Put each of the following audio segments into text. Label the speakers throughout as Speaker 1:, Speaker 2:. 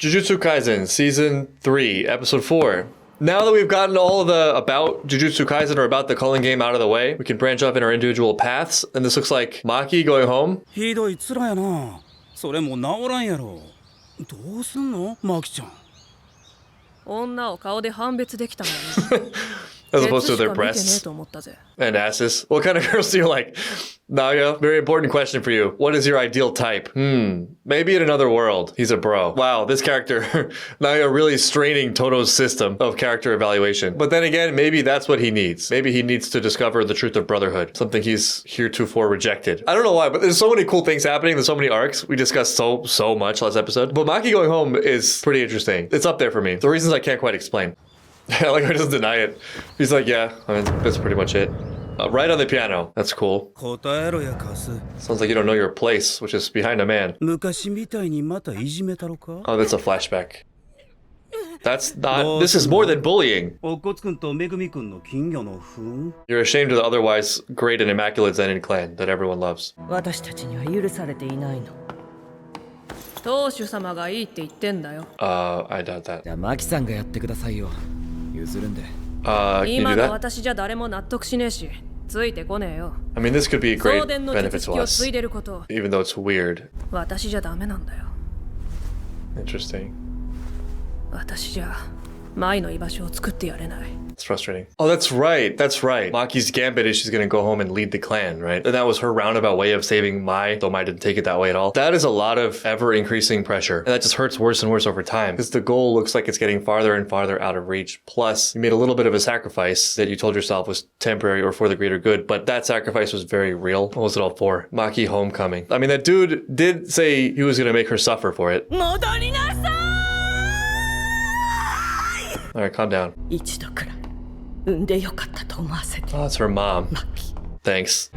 Speaker 1: Jujutsu Kaisen, Season 3, Episode 4. Now that we've gotten all of the about Jujutsu Kaisen or about the culling game out of the way, we can branch off in our individual paths, and this looks like Maki going home.
Speaker 2: ひどい面やな。それも治らんやろ。どうすんの、マキちゃん。
Speaker 3: 女を顔で判別できたもんね。
Speaker 1: As opposed to their breasts and asses. What kind of girls do you like? Naya, very important question for you. What is your ideal type? Maybe in another world, he's a bro. Wow, this character, Naya really straining Toto's system of character evaluation. But then again, maybe that's what he needs. Maybe he needs to discover the truth of brotherhood, something he's heretofore rejected. I don't know why, but there's so many cool things happening. There's so many arcs. We discussed so much last episode. But Maki going home is pretty interesting. It's up there for me. The reasons I can't quite explain. I like how he doesn't deny it. He's like, yeah, I mean, that's pretty much it. Right on the piano. That's cool. Sounds like you don't know your place, which is behind a man. Oh, that's a flashback. That's not... This is more than bullying. You're ashamed of the otherwise great and immaculate Zenin clan that everyone loves.
Speaker 3: I doubt that. Can you do that? I mean, this could be a great benefit to us, even though it's weird. Interesting. It's frustrating. Oh, that's right. That's right. Maki's gambit is she's gonna go home and lead the clan, right? And that was her roundabout way of saving Mai, though Mai didn't take it that way at all. That is a lot of ever-increasing pressure. And that just hurts worse and worse over time. Because the goal looks like it's getting farther and farther out of reach. Plus, you made a little bit of a sacrifice that you told yourself was temporary or for the greater good. But that sacrifice was very real. What was it all for? Maki homecoming. I mean, that dude did say he was gonna make her suffer for it. Alright, calm down. Oh, that's her mom. Thanks.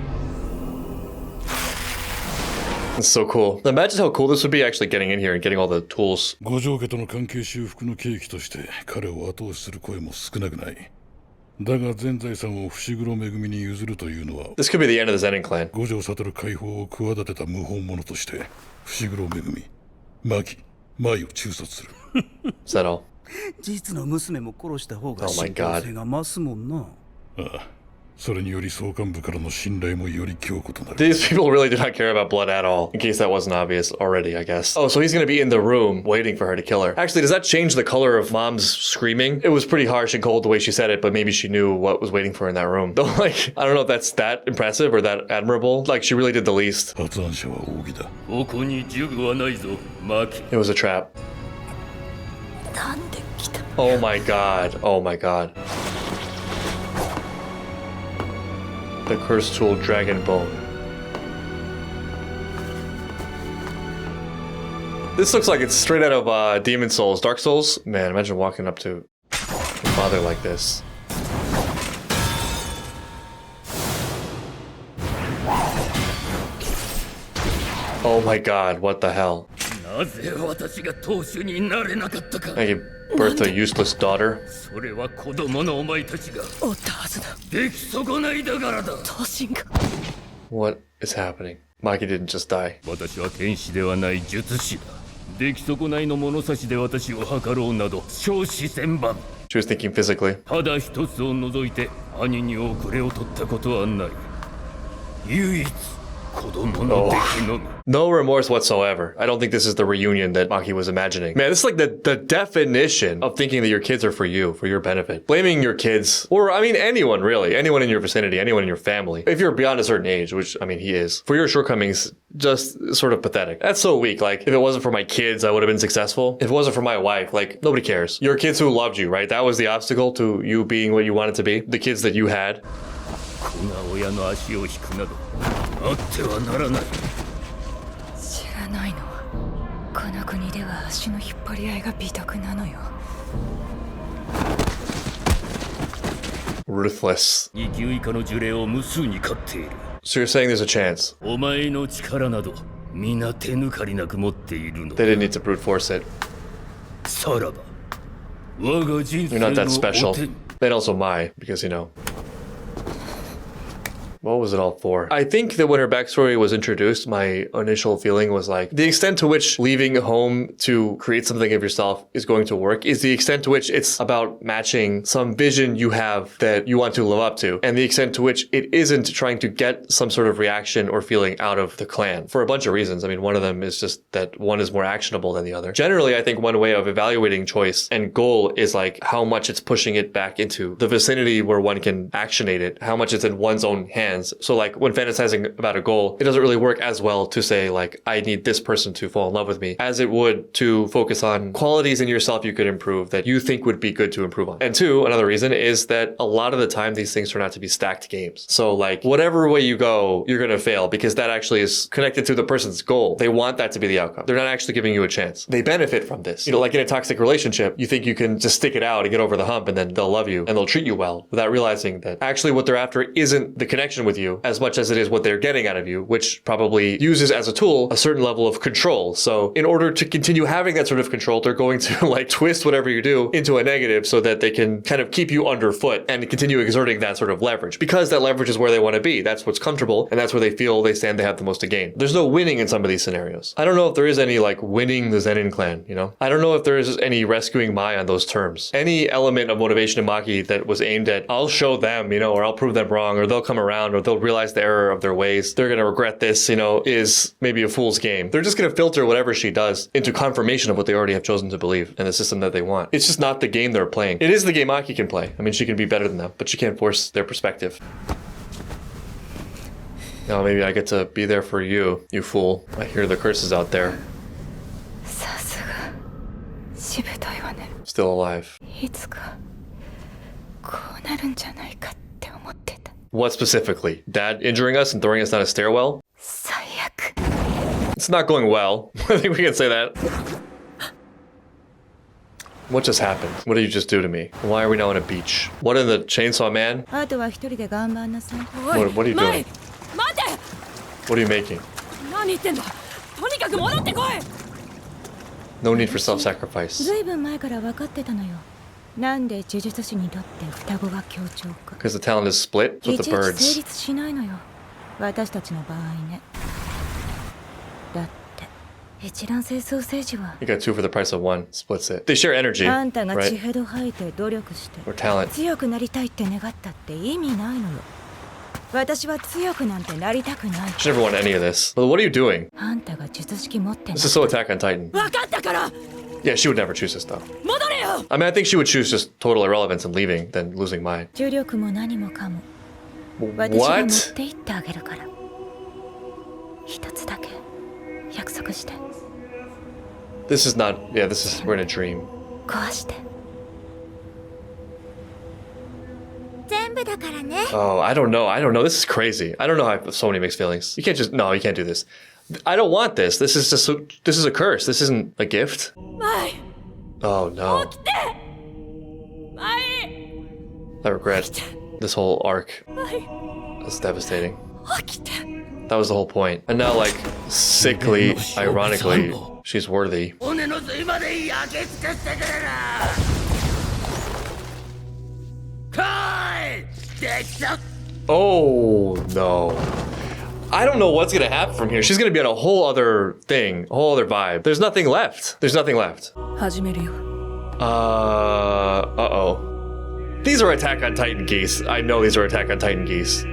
Speaker 3: That's so cool. Imagine how cool this would be actually getting in here and getting all the tools. This could be the end of the Zenin clan. Is that all? Oh my god. These people really do not care about blood at all, in case that wasn't obvious already, I guess. Oh, so he's gonna be in the room waiting for her to kill her. Actually, does that change the color of Mom's screaming? It was pretty harsh and cold the way she said it, but maybe she knew what was waiting for her in that room. Though, like, I don't know if that's that impressive or that admirable. Like, she really did the least. It was a trap. Oh my god. Oh my god. The cursed tool, Dragon Bone. This looks like it's straight out of Demon Souls, Dark Souls. Man, imagine walking up to your father like this. Oh my god, what the hell? I gave birth to a useless daughter. What is happening? Maki didn't just die. She was thinking physically. Oh. No remorse whatsoever. I don't think this is the reunion that Maki was imagining. Man, this is like the definition of thinking that your kids are for you, for your benefit. Blaming your kids, or I mean anyone really, anyone in your vicinity, anyone in your family. If you're beyond a certain age, which I mean he is, for your shortcomings, just sort of pathetic. That's so weak. Like, if it wasn't for my kids, I would have been successful. If it wasn't for my wife, like, nobody cares. Your kids who loved you, right? That was the obstacle to you being what you wanted to be. The kids that you had. Ruthless. So you're saying there's a chance? They didn't need to brute force it. You're not that special. And also Mai, because you know. What was it all for? I think that when her backstory was introduced, my initial feeling was like, the extent to which leaving home to create something of yourself is going to work is the extent to which it's about matching some vision you have that you want to live up to, and the extent to which it isn't trying to get some sort of reaction or feeling out of the clan for a bunch of reasons. I mean, one of them is just that one is more actionable than the other. Generally, I think one way of evaluating choice and goal is like how much it's pushing it back into the vicinity where one can actionate it, how much it's in one's own hands. So like when fantasizing about a goal, it doesn't really work as well to say like, I need this person to fall in love with me as it would to focus on qualities in yourself you could improve that you think would be good to improve on. And two, another reason is that a lot of the time these things turn out to be stacked games. So like whatever way you go, you're going to fail because that actually is connected to the person's goal. They want that to be the outcome. They're not actually giving you a chance. They benefit from this. You know, like in a toxic relationship, you think you can just stick it out and get over the hump and then they'll love you and they'll treat you well without realizing that actually what they're after isn't the connection with you as much as it is what they're getting out of you, which probably uses as a tool a certain level of control. So in order to continue having that sort of control, they're going to like twist whatever you do into a negative so that they can kind of keep you underfoot and continue exerting that sort of leverage because that leverage is where they want to be. That's what's comfortable and that's where they feel they stand they have the most to gain. There's no winning in some of these scenarios. I don't know if there is any like winning the Zenin clan, you know? I don't know if there is any rescuing Mai on those terms. Any element of motivation in Maki that was aimed at, I'll show them, you know, or I'll prove them wrong, or they'll come around, or they'll realize the error of their ways. They're going to regret this, you know, is maybe a fool's game. They're just going to filter whatever she does into confirmation of what they already have chosen to believe and the system that they want. It's just not the game they're playing. It is the game Maki can play. I mean, she can be better than them, but she can't force their perspective. Now maybe I get to be there for you, you fool. I hear the curses out there. Still alive. What specifically? Dad injuring us and throwing us down a stairwell? It's not going well. I think we can say that. What just happened? What did you just do to me? Why are we now on a beach? What in the Chainsaw Man? What are you doing? What are you making? No need for self-sacrifice. Because the talent is split with the birds. You got two for the price of one. Splits it. They share energy, right? Or talent. She never won any of this. But what are you doing? This is so Attack on Titan. Yeah, she would never choose this though. I mean, I think she would choose just total irrelevance and leaving than losing mine. What? This is not, yeah, this is, we're in a dream. Oh, I don't know. This is crazy. I don't know how Sony makes feelings. You can't just, no, you can't do this. I don't want this. This is just, this is a curse. This isn't a gift. Oh no. I regret this whole arc. That's devastating. That was the whole point. And now, like, sickly, ironically, she's worthy. Oh, no. I don't know what's gonna happen from here. She's gonna be on a whole other thing, a whole other vibe. There's nothing left. There's nothing left. Uh-oh. These are Attack on Titan geese. I know these are Attack on Titan geese.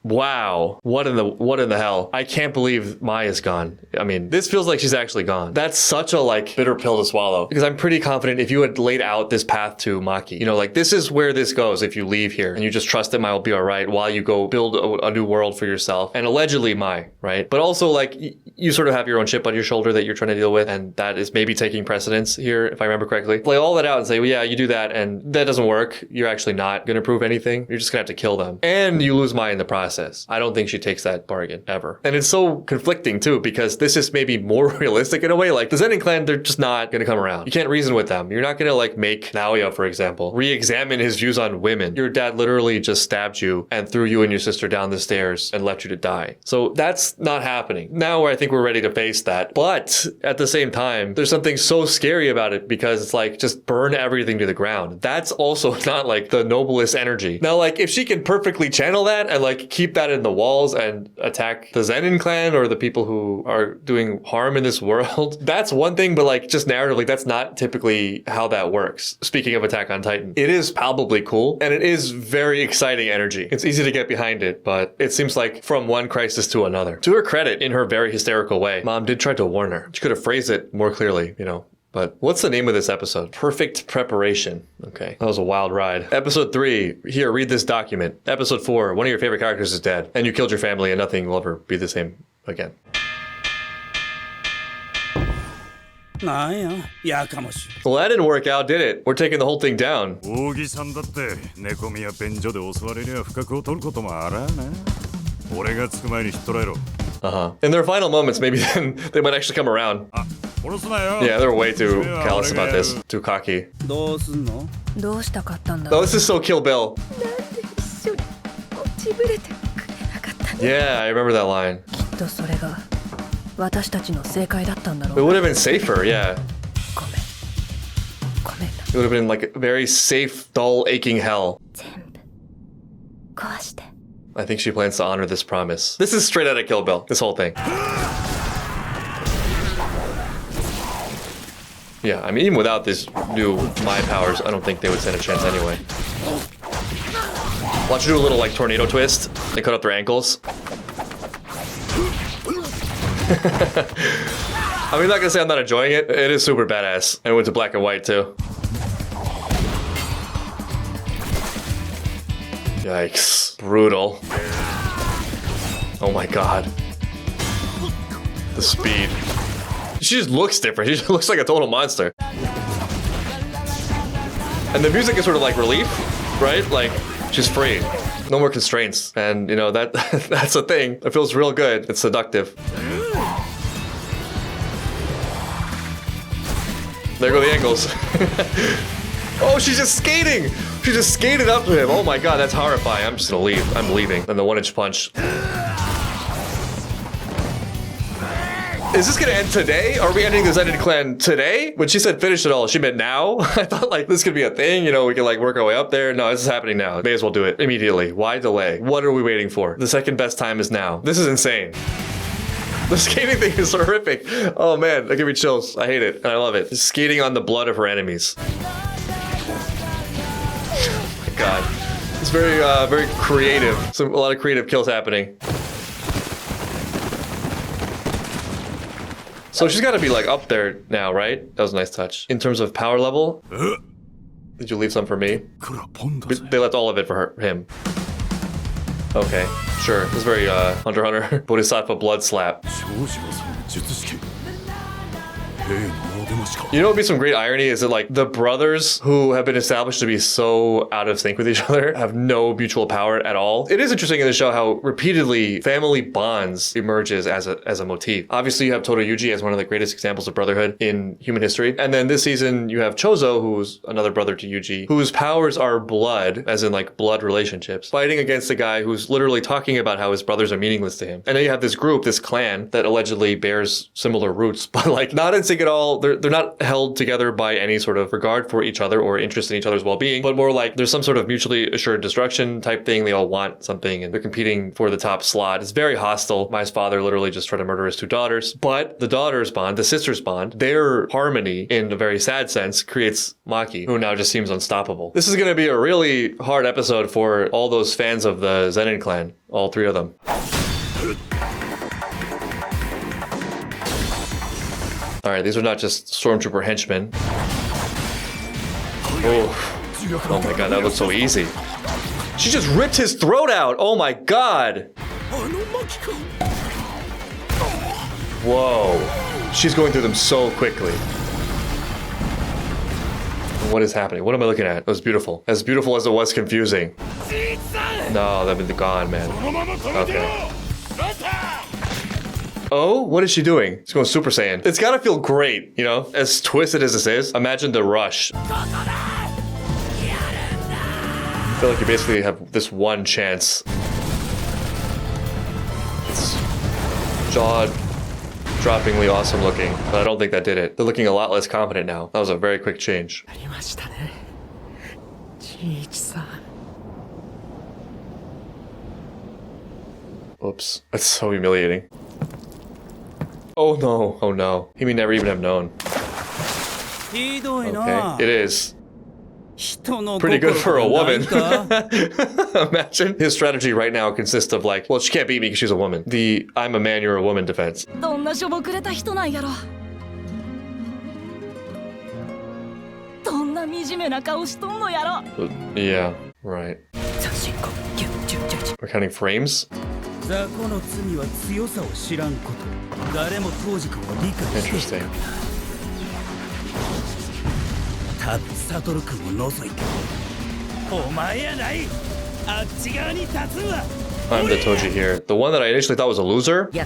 Speaker 3: Wow. What in the hell? I can't believe Maya's gone. I mean, this feels like she's actually gone. That's such a like bitter pill to swallow because I'm pretty confident if you had laid out this path to Maki, you know, like this is where this goes if you leave here and you just trust that Mai will be all right while you go build a new world for yourself and allegedly Mai, right? But also like you sort of have your own chip on your shoulder that you're trying to deal with and that is maybe taking precedence here if I remember correctly. Lay all that out and say, well, yeah, you do that and that doesn't work. You're actually not going to prove anything. You're just going to have to kill them and you lose Mai in the process. process. I don't think she takes that bargain ever. And it's so conflicting too, because this is maybe more realistic in a way. Like the Zenin clan, they're just not going to come around. You can't reason with them. You're not going to like make Naoya, for example, re-examine his views on women. Your dad literally just stabbed you and threw you and your sister down the stairs and left you to die. So that's not happening. Now I think we're ready to face that. But at the same time, there's something so scary about it because it's like just burn everything to the ground. That's also not like the noblest energy. Now, like if she can perfectly channel that and like keep that in the walls and attack the Zenin clan or the people who are doing harm in this world, that's one thing, but like just narratively, that's not typically how that works. Speaking of Attack on Titan, it is palpably cool and it is very exciting energy. It's easy to get behind it, but it seems like from one crisis to another. To her credit, in her very hysterical way, Mom did try to warn her. She could have phrased it more clearly, you know. But what's the name of this episode? Perfect Preparation. Okay, that was a wild ride. Episode 3, here, read this document. Episode 4, one of your favorite characters is dead, and you killed your family and nothing will ever be the same again.
Speaker 2: Well,
Speaker 3: that didn't work out, did it? We're taking the whole thing down. In their final moments, maybe then they might actually come around. Yeah, they're way too callous about this. Too cocky. Oh, this is so Kill Bill. Yeah, I remember that line. It would have been safer, yeah. It would have been like a very safe, dull, aching hell. I think she plans to honor this promise. This is straight out of Kill Bill, this whole thing. Yeah, I mean, even without this new My powers, I don't think they would stand a chance anyway. Watch her do a little like tornado twist. They cut up their ankles. I'm not gonna say I'm not enjoying it. It is super badass. And it went to black and white too. Yikes. Brutal. Oh my god. The speed. She just looks different. She just looks like a total monster. And the music is sort of like relief, right? Like, she's free. No more constraints. And, you know, that's a thing. It feels real good. It's seductive. There go the ankles. Oh, she's just skating! She just skated up to him. Oh my god, that's horrifying. I'm just gonna leave. I'm leaving. And the 1-inch punch. Is this gonna end today? Are we ending the Zenin clan today? When she said finish it all, she meant now? I thought like this could be a thing, you know, we can like work our way up there. No, this is happening now. May as well do it immediately. Why delay? What are we waiting for? The second best time is now. This is insane. The skating thing is horrific. Oh man, that gives me chills. I hate it, and I love it. Just skating on the blood of her enemies. Oh my god. It's very, very creative. A lot of creative kills happening. So she's gotta be like up there now, right? That was a nice touch. In terms of power level, did you leave some for me? They left all of it for him. Okay, sure. This is very Hunter x Hunter Bodhisattva blood slap. You know what would be some great irony is that like the brothers who have been established to be so out of sync with each other have no mutual power at all. It is interesting in the show how repeatedly family bonds emerges as a motif. Obviously you have Todo Yuji as one of the greatest examples of brotherhood in human history. And then this season you have Chozo, who's another brother to Yuji, whose powers are blood, as in like blood relationships, fighting against a guy who's literally talking about how his brothers are meaningless to him. And then you have this group, this clan that allegedly bears similar roots, but like not in sync at all. They're not held together by any sort of regard for each other or interest in each other's well-being, but more like there's some sort of mutually assured destruction type thing. They all want something and they're competing for the top slot. It's very hostile. Mai's father literally just tried to murder his 2 daughters, but the daughters bond, the sisters bond, their harmony in a very sad sense creates Maki, who now just seems unstoppable. This is going to be a really hard episode for all those fans of the Zenin clan, all 3 of them. Alright, these are not just stormtrooper henchmen. Oh my god, that looks so easy. She just ripped his throat out! Oh my god! Whoa. She's going through them so quickly. What is happening? What am I looking at? It was beautiful. As beautiful as it was confusing. No, they've been gone, man. Okay. Oh, what is she doing? She's going Super Saiyan. It's gotta feel great, you know? As twisted as this is, imagine the rush. I feel like you basically have this one chance. It's jaw-droppingly awesome looking, but I don't think that did it. They're looking a lot less confident now. That was a very quick change. Oops. That's so humiliating. Oh no. Oh no. He may never even have known. Okay. It is. Pretty good for a woman. Imagine his strategy right now consists of like, well, she can't beat me because she's a woman. The I'm a man, you're a woman defense. Yeah, right. We're counting frames? Interesting. I'm the Toji here. The one that I initially thought was a loser? Okay,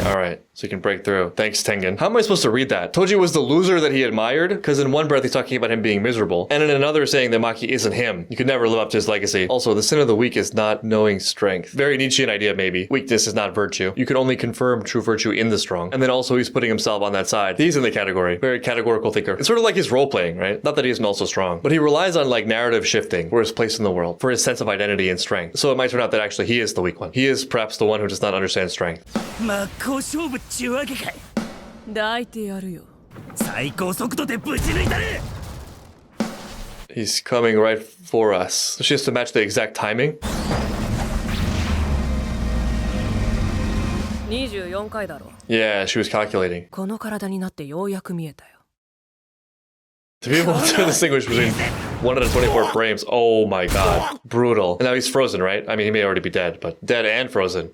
Speaker 3: alright. So you can break through. Thanks, Tengen. How am I supposed to read that? Toji was the loser that he admired? Because in one breath he's talking about him being miserable, and in another saying that Maki isn't him. You could never live up to his legacy. Also, the sin of the weak is not knowing strength. Very Nietzschean idea, maybe. Weakness is not virtue. You can only confirm true virtue in the strong. And then also he's putting himself on that side. He's in the category. Very categorical thinker. It's sort of like his role-playing, right? Not that he isn't also strong, but he relies on like narrative shifting for his place in the world, for his sense of identity and strength. So it might turn out that actually he is the weak one. He is perhaps the one who does not understand strength. He's coming right for us. So she has to match the exact timing.
Speaker 4: 24回だろ。
Speaker 3: Yeah, she was calculating.
Speaker 4: この体になってようやく見えたよ。
Speaker 3: To be able to distinguish between 1 out of 24 frames, oh my god, brutal. And now he's frozen, right? I mean, he may already be dead, but dead and frozen.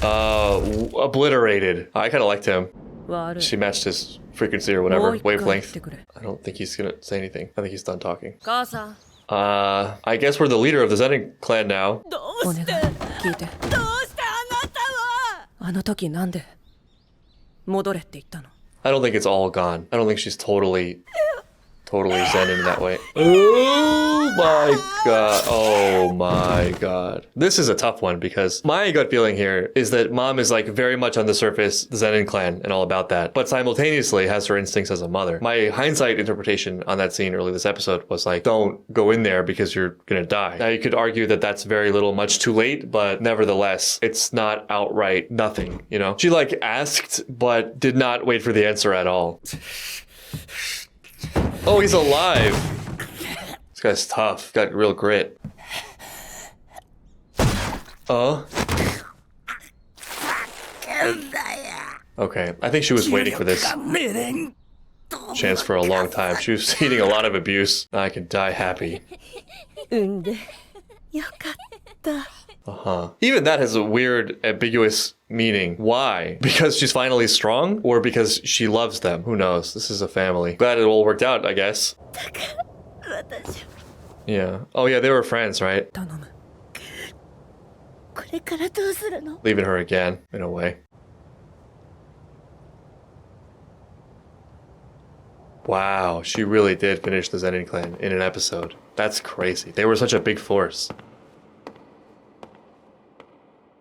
Speaker 3: Obliterated. I kind of liked him. She matched his frequency or whatever, wavelength. I don't think he's gonna say anything. I think he's done talking. I guess we're the leader of the Zenin clan now.
Speaker 4: お願い、聞いて。どうしてあなたは。あの時なんで戻れって言ったの？
Speaker 3: I don't think it's all gone. I don't think she's totally Zenin in that way. Oh my god. Oh my god. This is a tough one because my gut feeling here is that mom is like very much on the surface the Zenin clan and all about that, but simultaneously has her instincts as a mother. My hindsight interpretation on that scene early this episode was like, don't go in there because you're gonna die. Now you could argue that that's very little much too late, but nevertheless, it's not outright nothing, you know? She like asked, but did not wait for the answer at all. Oh, he's alive. This guy's tough. Got real grit. Okay, I think she was waiting for this chance for a long time. She was eating a lot of abuse. Now I can die happy. Even that has a weird, ambiguous meaning. Why? Because she's finally strong? Or because she loves them? Who knows? This is a family. Glad it all worked out, I guess. Yeah. Oh yeah, they were friends, right? Leaving her again, in a way. Wow, she really did finish the Zenin clan in an episode. That's crazy. They were such a big force.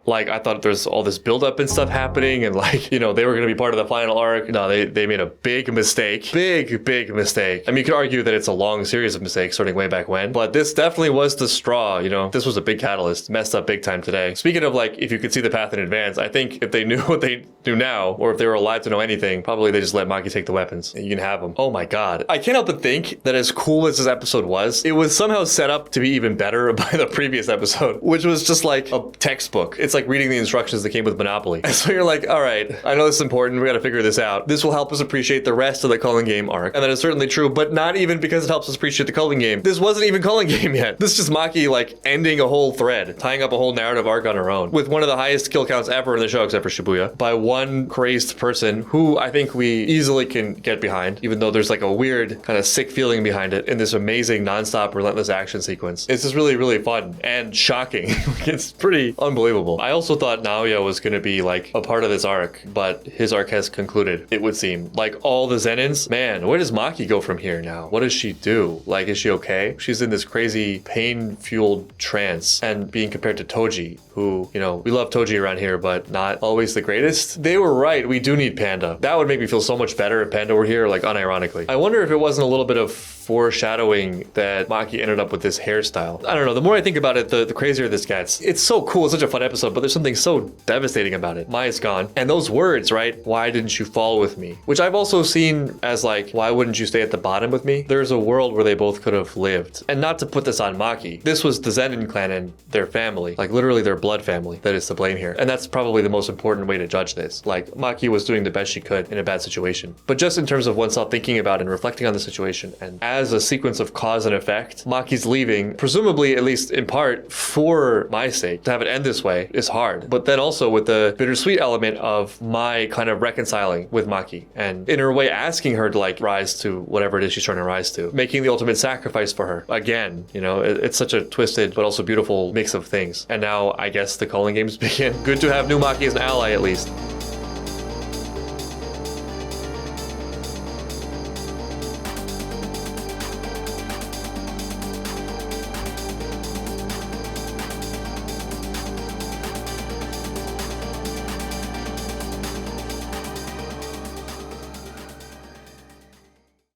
Speaker 3: Like, I thought there's all this buildup and stuff happening and like, you know, they were going to be part of the final arc. No, they made a big mistake. Big mistake. I mean, you could argue that it's a long series of mistakes starting way back when, but this definitely was the straw, you know? This was a big catalyst. Messed up big time today. Speaking of like, if you could see the path in advance, I think if they knew what they knew now, or if they were alive to know anything, probably they just let Maki take the weapons. You can have them. Oh my god. I can't help but think that as cool as this episode was, it was somehow set up to be even better by the previous episode, which was just like a textbook. It's like like reading the instructions that came with Monopoly. And so you're like, all right, I know this is important. We got to figure this out. This will help us appreciate the rest of the Culling Game arc. And that is certainly true, but not even because it helps us appreciate the Culling Game. This wasn't even Culling Game yet. This is just Maki like ending a whole thread, tying up a whole narrative arc on her own with one of the highest kill counts ever in the show, except for Shibuya, by one crazed person who I think we easily can get behind, even though there's like a weird kind of sick feeling behind it in this amazing nonstop relentless action sequence. It's just really, really fun and shocking. It's pretty unbelievable. I also thought Naoya was going to be like a part of this arc, but his arc has concluded, it would seem. Like all the Zenins, man, where does Maki go from here now? What does she do? Like, is she okay? She's in this crazy pain-fueled trance and being compared to Toji, who, you know, we love Toji around here, but not always the greatest. They were right. We do need Panda. That would make me feel so much better if Panda were here, like unironically. I wonder if it wasn't a little bit of foreshadowing that Maki ended up with this hairstyle. I don't know. The more I think about it, the crazier this gets. It's so cool. It's such a fun episode, but there's something so devastating about it. Maya's gone. And those words, right? Why didn't you fall with me? Which I've also seen as like, why wouldn't you stay at the bottom with me? There's a world where they both could have lived. And not to put this on Maki, this was the Zenin clan and their family, like literally their blood family that is to blame here. And that's probably the most important way to judge this. Like Maki was doing the best she could in a bad situation. But just in terms of oneself thinking about and reflecting on the situation, and as a sequence of cause and effect, Maki's leaving, presumably at least in part for my sake. To have it end this way is hard. But then also with the bittersweet element of my kind of reconciling with Maki and in her way asking her to like rise to whatever it is she's trying to rise to, making the ultimate sacrifice for her. Again, you know, it's such a twisted but also beautiful mix of things. And now I guess the Culling Games begin. Good to have new Maki as an ally at least.